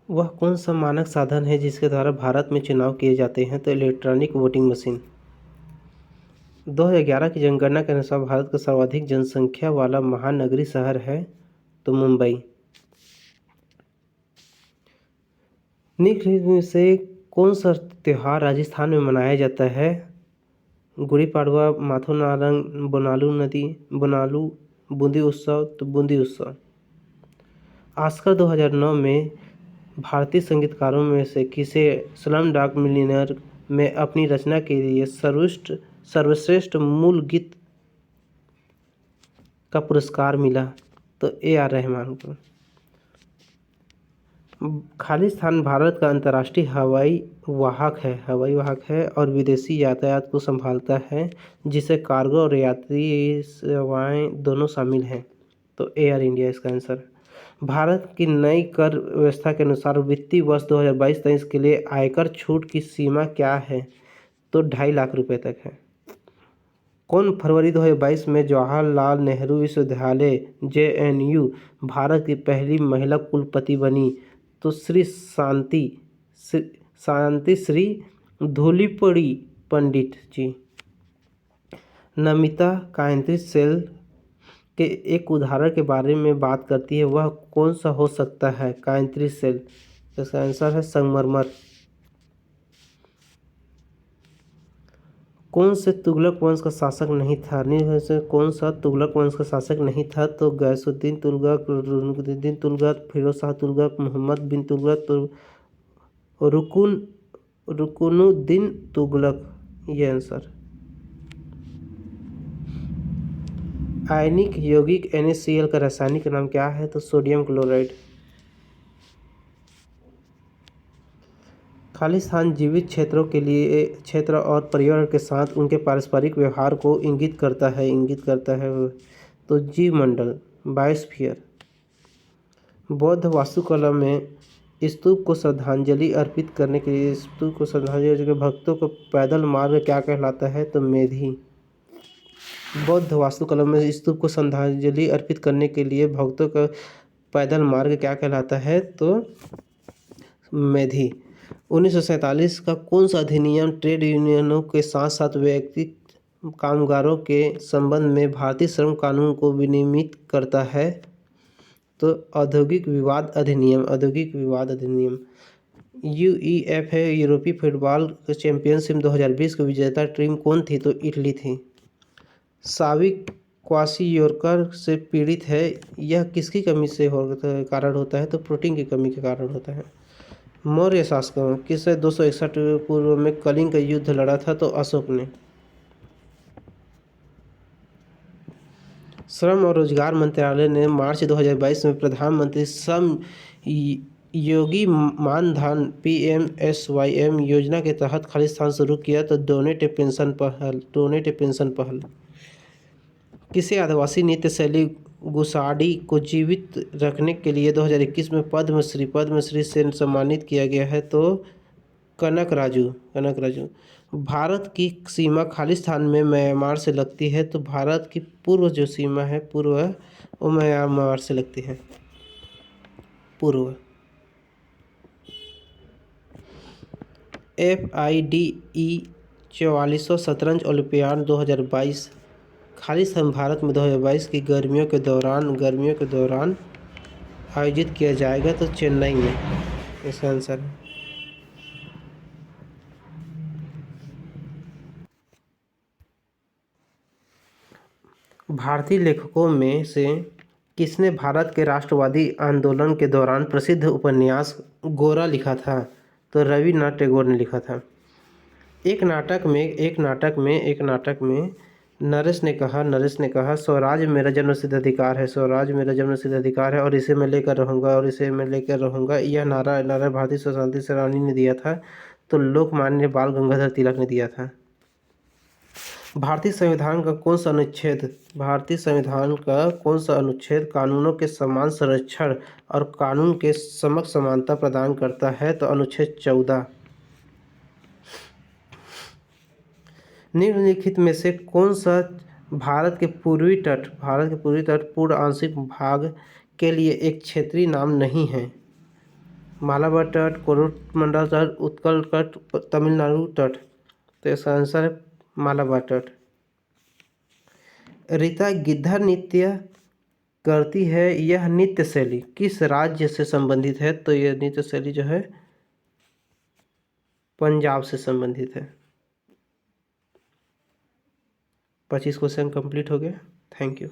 वह कौन सा मानक साधन है जिसके द्वारा भारत में चुनाव किए जाते हैं? तो इलेक्ट्रॉनिक वोटिंग मशीन। 2011 की जनगणना के अनुसार भारत का सर्वाधिक जनसंख्या वाला महानगरीय शहर है तो मुंबई। निम्नलिखित में से कौन सा त्यौहार राजस्थान में मनाया जाता है? गुड़ी पड़वा, माथो नारंग, बोनालू बूंदी उत्सव तो बूंदी उत्सव। ऑस्कर 2009 में भारतीय संगीतकारों में से किसे स्लमडॉग मिलियनेयर में अपनी रचना के लिए सर्वश्रेष्ठ मूल गीत का पुरस्कार मिला? तो AR रहमान को। खालिस्तान भारत का अंतर्राष्ट्रीय हवाई वाहक है और विदेशी यातायात को संभालता है, जिसे कार्गो और यात्री सेवाएं दोनों शामिल हैं। तो एयर इंडिया इसका आंसर। भारत की नई कर व्यवस्था के अनुसार वित्तीय वर्ष 2022-23 के लिए आयकर छूट की सीमा क्या है? तो 2.5 लाख रुपए तक है। कौन फरवरी 2022 में जवाहरलाल नेहरू विश्वविद्यालय JNU भारत की पहली महिला कुलपति बनी? तो श्री शांति श्री धूलिपड़ी पंडित जी। नमिता कांट्री सेल के एक उदाहरण के बारे में बात करती है, वह कौन सा हो सकता है? Country cell. इसका आंसर है संगमरमर। कौन से तुगलक वंश का शासक नहीं था? निम्न से कौन सा तुगलक वंश का शासक नहीं था? तो गयासुद्दीन तुगलक, रुकनुद्दीन तुगलक, फिरोज शाह तुगलक, मोहम्मद बिन तुगलक, तो रुकनुद्दीन तुगलक ये आंसर। आयनिक यौगिक NaCl का रासायनिक नाम क्या है? तो सोडियम क्लोराइड। खालिस्तान जीवित क्षेत्र और पर्यावरण के साथ उनके पारस्परिक व्यवहार को इंगित करता है तो जीव मंडल बायोस्फीयर। बौद्ध वास्तुकला में स्तूप को श्रद्धांजलि अर्पित करने के लिए भक्तों को पैदल मार्ग क्या कहलाता है? तो मेधी। बौद्ध वास्तुकला में स्तूप को श्रद्धांजलि अर्पित करने के लिए भक्तों का पैदल मार्ग क्या कहलाता है? तो मेधी। 1947 का कौन सा अधिनियम ट्रेड यूनियनों के साथ साथ व्यक्तिगत कामगारों के संबंध में भारतीय श्रम कानून को विनियमित करता है? तो औद्योगिक विवाद अधिनियम। UEFA है यूरोपीय फुटबॉल चैंपियनशिप 2020 की विजेता टीम कौन थी? तो इटली थी। साविक क्वाशियोरकर से पीड़ित है, यह किसकी कमी से कारण होता है? तो प्रोटीन की कमी के कारण होता है। मौर्य शासकों किसने 261 पूर्व में कलिंग का युद्ध लड़ा था? तो अशोक ने। श्रम और रोजगार मंत्रालय ने मार्च 2022 में प्रधानमंत्री श्रम योगी मानधन PMSYM योजना के तहत खालिस्तान शुरू किया तो डोनेट ए पेंशन पहल। किसे आदिवासी नृत्य शैली गुसाडी को जीवित रखने के लिए 2021 में पद्मश्री से सम्मानित किया गया है? तो कनक राजू। भारत की सीमा खालिस्तान में म्यांमार से लगती है, तो भारत की पूर्व जो सीमा है वो म्यांमार से लगती है। पूर्व। FIDE 44वां शतरंज ओलंपियाड 2022 खालिस्तान भारत में 2022 की गर्मियों के दौरान आयोजित किया जाएगा? तो चेन्नई में इसका आंसर है। भारतीय लेखकों में से किसने भारत के राष्ट्रवादी आंदोलन के दौरान प्रसिद्ध उपन्यास गोरा लिखा था? तो रविन्द्रनाथ टैगोर ने लिखा था। एक नाटक में नरेश ने कहा स्वराज मेरा जन्मसिद्ध अधिकार है और इसे मैं लेकर रहूँगा। यह नारा भारतीय स्वतंत्रता सेनानी ने दिया था, तो लोकमान्य बाल गंगाधर तिलक ने दिया था। भारतीय संविधान का कौन सा अनुच्छेद कानूनों के समान संरक्षण और कानून के समक्ष समानता प्रदान करता है? तो अनुच्छेद 14। निम्नलिखित में से कौन सा भारत के पूर्वी तट पूर्ण आंशिक भाग के लिए एक क्षेत्रीय नाम नहीं है? मालाबार तट, कोरोमंडल तट, उत्कल तट, तमिलनाडु तट। तो इसका आंसर है मालाबार तट। रीता गिद्धा नृत्य करती है, यह नृत्य शैली किस राज्य से संबंधित है? तो यह नृत्य शैली जो है पंजाब से संबंधित है। 25 क्वेश्चन कंप्लीट हो गए। Thank you.